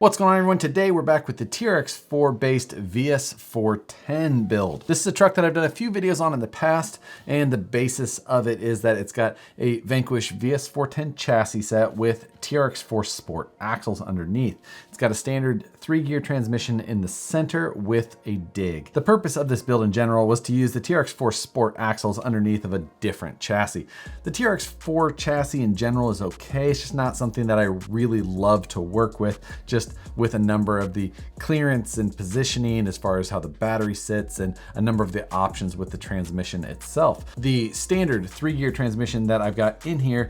What's going on, everyone? Today we're back with the TRX4 based VS4-10 build. This is a truck that I've done a few videos on in the past, and the basis of it is that it's got a Vanquish VS4-10 chassis set with TRX4 Sport axles underneath. It's got a standard 3-gear transmission in the center with a dig. The purpose of this build in general was to use the TRX4 Sport axles underneath of a different chassis. The TRX4 chassis in general is okay. It's just not something that I really love to work with, just with a number of the clearance and positioning as far as how the battery sits and a number of the options with the transmission itself. The standard 3-gear transmission that I've got in here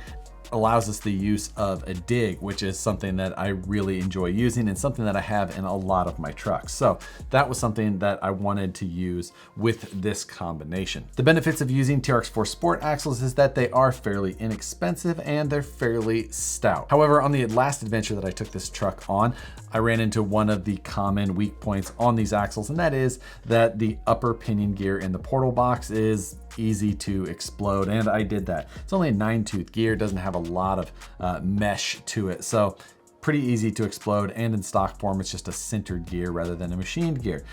allows us the use of a dig, which is something that I really enjoy using and something that I have in a lot of my trucks. So that was something that I wanted to use with this combination. The benefits of using TRX4 Sport axles is that they are fairly inexpensive and they're fairly stout. However, on the last adventure that I took this truck on, I ran into one of the common weak points on these axles, and that is that the upper pinion gear in the portal box is easy to explode, and I did that. It's only a 9-tooth gear, doesn't have a lot of mesh to it, so pretty easy to explode, and in stock form it's just a sintered gear rather than a machined gear.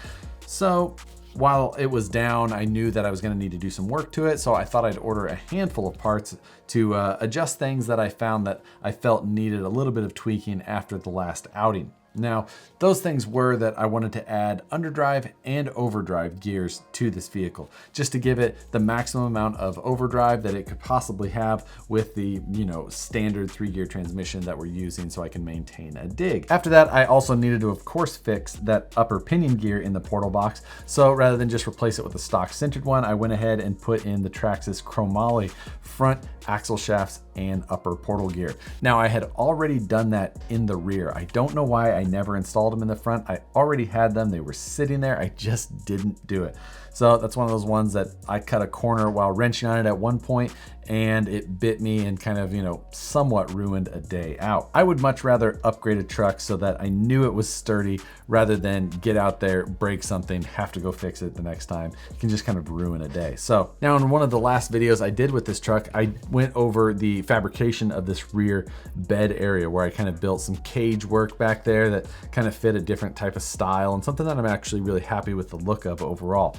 So while it was down, I knew that I was going to need to do some work to it, so I thought I'd order a handful of parts to adjust things that I found that I felt needed a little bit of tweaking after the last outing. Now, those things were that I wanted to add underdrive and overdrive gears to this vehicle, just to give it the maximum amount of overdrive that it could possibly have with the, standard 3-gear transmission that we're using, so I can maintain a dig. After that, I also needed to, of course, fix that upper pinion gear in the portal box. So rather than just replace it with a stock sintered one, I went ahead and put in the Traxxas chromoly front axle shafts and upper portal gear. Now, I had already done that in the rear. I don't know why I never installed them in the front. I already had them. They were sitting there. I just didn't do it. So that's one of those ones that I cut a corner while wrenching on it at one point, and it bit me and kind of, somewhat ruined a day out. I would much rather upgrade a truck so that I knew it was sturdy rather than get out there, break something, have to go fix it the next time. It can just kind of ruin a day. So now in one of the last videos I did with this truck, I went over the fabrication of this rear bed area where I kind of built some cage work back there that kind of fit a different type of style and something that I'm actually really happy with the look of overall.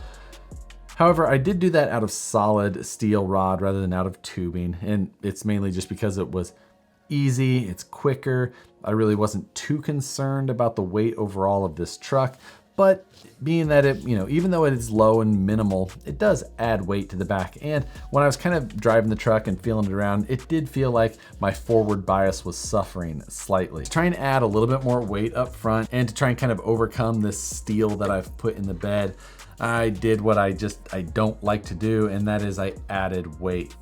However, I did do that out of solid steel rod rather than out of tubing, and it's mainly just because it was easy, it's quicker. I really wasn't too concerned about the weight overall of this truck, but being that it, even though it is low and minimal, it does add weight to the back. And when I was kind of driving the truck and feeling it around, it did feel like my forward bias was suffering slightly. To try and add a little bit more weight up front and to try and kind of overcome this steel that I've put in the bed, I did what I don't like to do, and that is I added weight,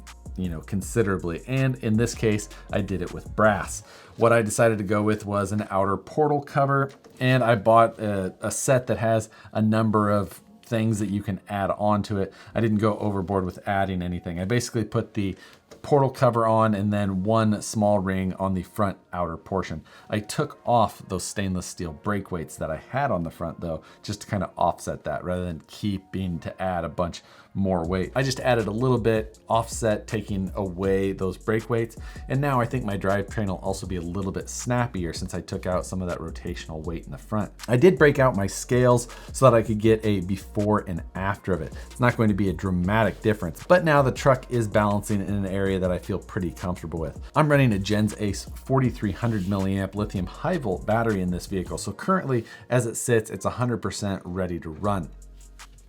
considerably. And in this case, I did it with brass. What I decided to go with was an outer portal cover, and I bought a set that has a number of things that you can add onto it. I didn't go overboard with adding anything. I basically put the portal cover on and then one small ring on the front outer portion. I took off those stainless steel brake weights that I had on the front though, just to kind of offset that rather than keeping to add a bunch more weight. I just added a little bit offset, taking away those brake weights. And now I think my drivetrain will also be a little bit snappier since I took out some of that rotational weight in the front. I did break out my scales so that I could get a before and after of it. It's not going to be a dramatic difference, but now the truck is balancing in an area that I feel pretty comfortable with. I'm running a Gens Ace 4300 milliamp lithium high volt battery in this vehicle. So currently as it sits, it's 100% ready to run.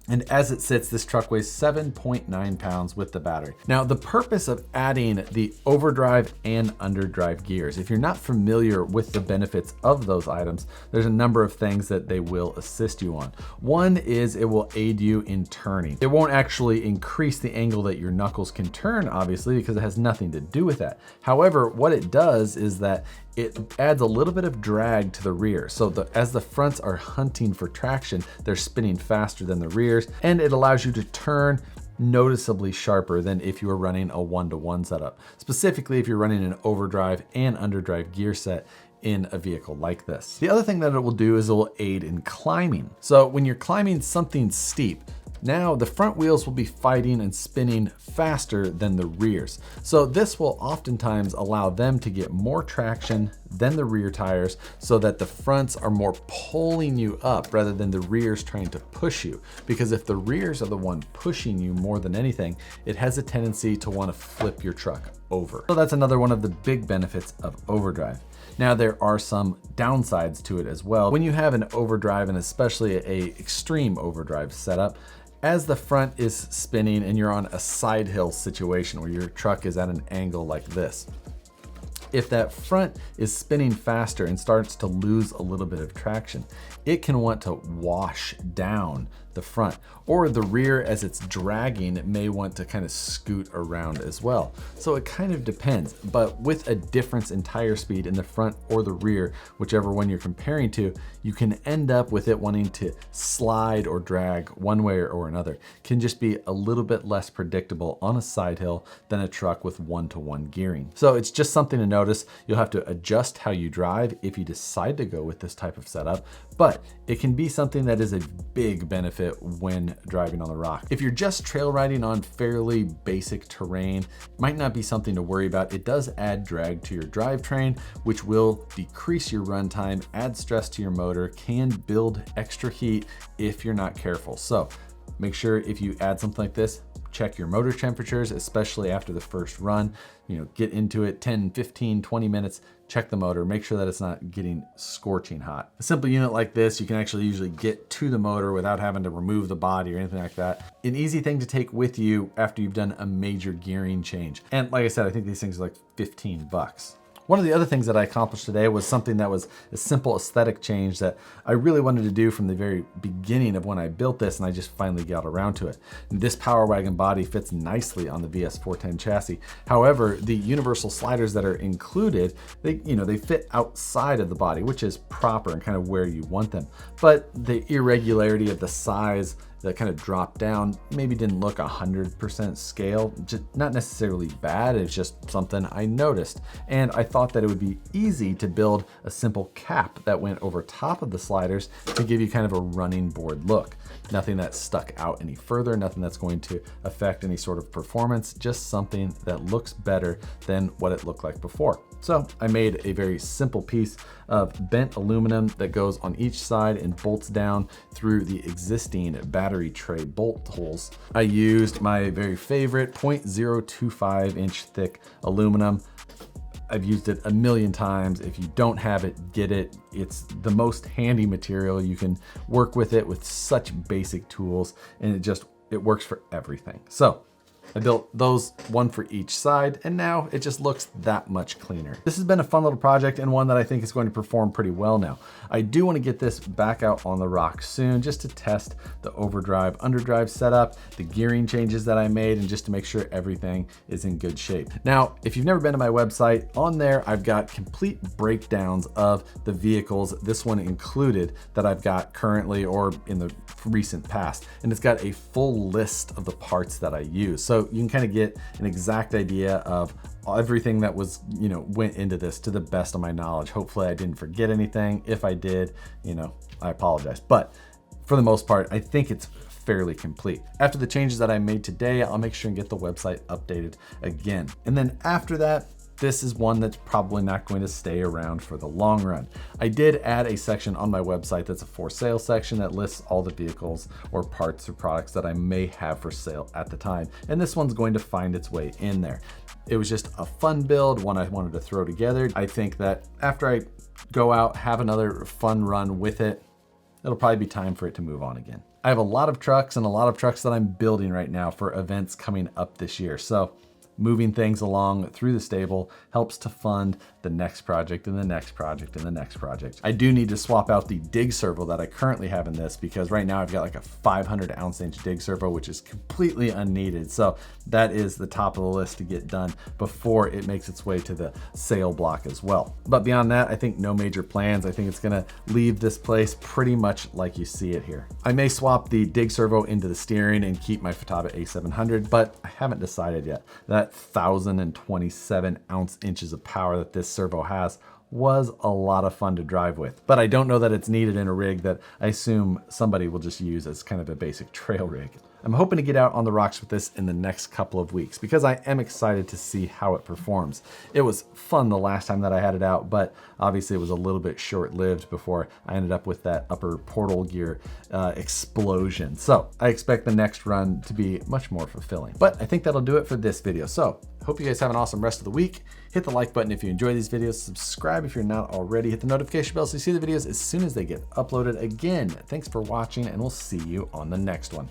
And as it sits, this truck weighs 7.9 pounds with the battery. Now, the purpose of adding the overdrive and underdrive gears, if you're not familiar with the benefits of those items, there's a number of things that they will assist you on. One is it will aid you in turning. It won't actually increase the angle that your knuckles can turn, obviously, because it has nothing to do with that. However, what it does is that it adds a little bit of drag to the rear. So as the fronts are hunting for traction, they're spinning faster than the rears, and it allows you to turn noticeably sharper than if you were running a 1-to-1 setup. Specifically, if you're running an overdrive and underdrive gear set in a vehicle like this. The other thing that it will do is it will aid in climbing. So when you're climbing something steep, Now the front wheels will be fighting and spinning faster than the rears. So this will oftentimes allow them to get more traction than the rear tires so that the fronts are more pulling you up rather than the rears trying to push you. Because if the rears are the one pushing you more than anything, it has a tendency to want to flip your truck over. So that's another one of the big benefits of Overdrive. Now there are some downsides to it as well. When you have an overdrive, and especially a extreme overdrive setup, as the front is spinning and you're on a side hill situation where your truck is at an angle like this, if that front is spinning faster and starts to lose a little bit of traction, it can want to wash down the front, or the rear as it's dragging, it may want to kind of scoot around as well. So it kind of depends, but with a difference in tire speed in the front or the rear, whichever one you're comparing to, you can end up with it wanting to slide or drag one way or another. Can just be a little bit less predictable on a side hill than a truck with one-to-one gearing. So it's just something to notice. You'll have to adjust how you drive if you decide to go with this type of setup, but it can be something that is a big benefit when driving on the rock. If you're just trail riding on fairly basic terrain, might not be something to worry about. It does add drag to your drivetrain, which will decrease your runtime, add stress to your motor, can build extra heat if you're not careful. So make sure if you add something like this, check your motor temperatures, especially after the first run. You know, get into it 10, 15, 20 minutes, check the motor, make sure that it's not getting scorching hot. A simple unit like this, you can actually usually get to the motor without having to remove the body or anything like that. An easy thing to take with you after you've done a major gearing change. And like I said, I think these things are like 15 bucks. One of the other things that I accomplished today was something that was a simple aesthetic change that I really wanted to do from the very beginning of when I built this, and I just finally got around to it. This Power Wagon body fits nicely on the VS4-10 chassis. However, the universal sliders that are included, they fit outside of the body, which is proper and kind of where you want them. But the irregularity of the size that kind of dropped down maybe didn't look 100% scale. Just not necessarily bad, it's just something I noticed. And I thought that it would be easy to build a simple cap that went over top of the sliders to give you kind of a running board look. Nothing that stuck out any further, nothing that's going to affect any sort of performance, just something that looks better than what it looked like before. So I made a very simple piece of bent aluminum that goes on each side and bolts down through the existing battery tray bolt holes. I used my very favorite 0.025 inch thick aluminum. I've used it a million times. If you don't have it, get it. It's the most handy material. You can work with it with such basic tools, and it works for everything. So I built those, one for each side, and now it just looks that much cleaner. This has been a fun little project and one that I think is going to perform pretty well now. I do want to get this back out on the rock soon just to test the overdrive, underdrive setup, the gearing changes that I made, and just to make sure everything is in good shape. Now, if you've never been to my website, on there I've got complete breakdowns of the vehicles, this one included, that I've got currently or in the recent past. And it's got a full list of the parts that I use. So you can kind of get an exact idea of everything that was, went into this to the best of my knowledge. Hopefully I didn't forget anything. If I did, I apologize. But for the most part, I think it's fairly complete. After the changes that I made today, I'll make sure and get the website updated again. And then after that, this is one that's probably not going to stay around for the long run. I did add a section on my website that's a for sale section that lists all the vehicles or parts or products that I may have for sale at the time. And this one's going to find its way in there. It was just a fun build, one I wanted to throw together. I think that after I go out, have another fun run with it, it'll probably be time for it to move on again. I have a lot of trucks and a lot of trucks that I'm building right now for events coming up this year. So moving things along through the stable helps to fund the next project and the next project and the next project. I do need to swap out the dig servo that I currently have in this because right now I've got like a 500 ounce-inch dig servo, which is completely unneeded. So that is the top of the list to get done before it makes its way to the sale block as well. But beyond that, I think no major plans. I think it's gonna leave this place pretty much like you see it here. I may swap the dig servo into the steering and keep my Futaba A700, but I haven't decided yet. That 1,027 ounce-inches of power that this servo has was a lot of fun to drive with, but I don't know that it's needed in a rig that I assume somebody will just use as kind of a basic trail rig. I'm hoping to get out on the rocks with this in the next couple of weeks because I am excited to see how it performs. It was fun the last time that I had it out, but obviously it was a little bit short-lived before I ended up with that upper portal gear explosion. So I expect the next run to be much more fulfilling. But I think that'll do it for this video. So hope you guys have an awesome rest of the week. Hit the like button if you enjoy these videos. Subscribe if you're not already. Hit the notification bell so you see the videos as soon as they get uploaded. Again, thanks for watching, and we'll see you on the next one.